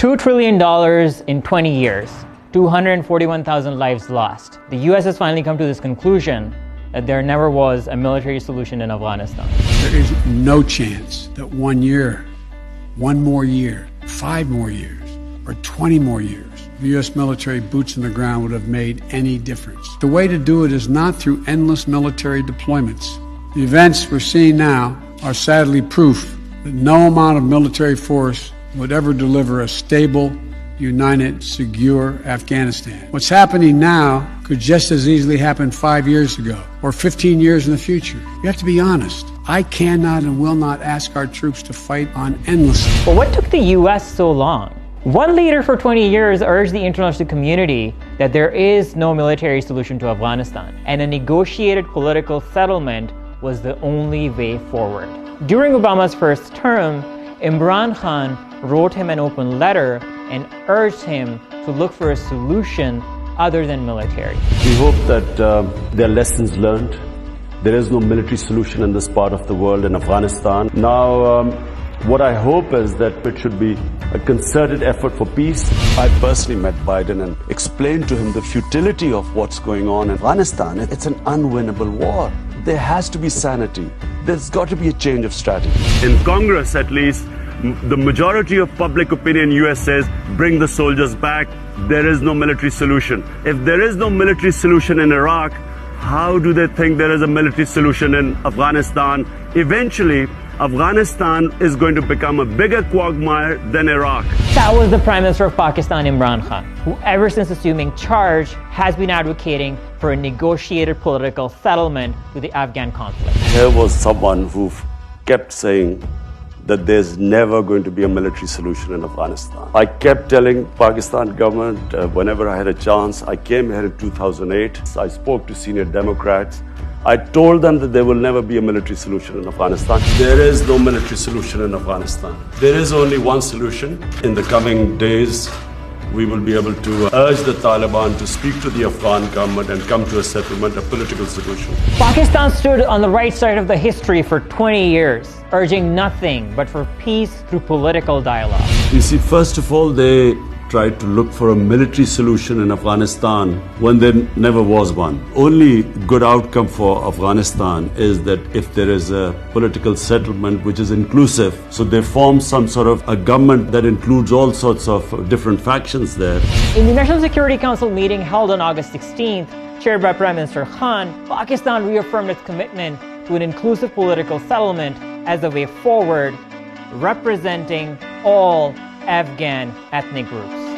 $2 trillion in 20 years, 241,000 lives lost. The US has finally come to this conclusion that there never was a military solution in Afghanistan. There is no chance that 1 year, 1 more year, 5 more years, or 20 more years, the U.S. military boots on the ground would have made any difference. The way to do it is not through endless military deployments. The events we're seeing now are sadly proof that no amount of military force would ever deliver a stable, united, secure Afghanistan. What's happening now could just as easily happen 5 years ago or 15 years in the future. You have to be honest. I cannot and will not ask our troops to fight on endlessly. But what took the US so long? One leader for 20 years urged the international community that there is no military solution to Afghanistan, and a negotiated political settlement was the only way forward. During Obama's first term, Imran Khan wrote him an open letter and urged him to look for a solution other than military. We hope that there are lessons learned. There is no military solution in this part of the world, in Afghanistan. Now, what I hope is that it should be a concerted effort for peace. I personally met Biden and explained to him the futility of what's going on in Afghanistan. It's an unwinnable war. There has to be sanity. There's got to be a change of strategy. In Congress, at least, the majority of public opinion in the US says, bring the soldiers back. There is no military solution. If there is no military solution in Iraq, how do they think there is a military solution in Afghanistan? Eventually, Afghanistan is going to become a bigger quagmire than Iraq. That was the Prime Minister of Pakistan, Imran Khan, who ever since assuming charge has been advocating for a negotiated political settlement to the Afghan conflict. There was someone who kept saying that there's never going to be a military solution in Afghanistan. I kept telling Pakistan government whenever I had a chance. I came here in 2008. I spoke to senior Democrats. I told them that there will never be a military solution in Afghanistan. There is no military solution in Afghanistan. There is only one solution. In the coming days, we will be able to urge the Taliban to speak to the Afghan government and come to a settlement, a political solution. Pakistan stood on the right side of the history for 20 years, urging nothing but for peace through political dialogue. You see, first of all, they tried to look for a military solution in Afghanistan when there never was one. Only good outcome for Afghanistan is that if there is a political settlement which is inclusive, so they form some sort of a government that includes all sorts of different factions there. In the National Security Council meeting held on August 16th, chaired by Prime Minister Khan, Pakistan reaffirmed its commitment to an inclusive political settlement as the way forward, representing all Afghan ethnic groups.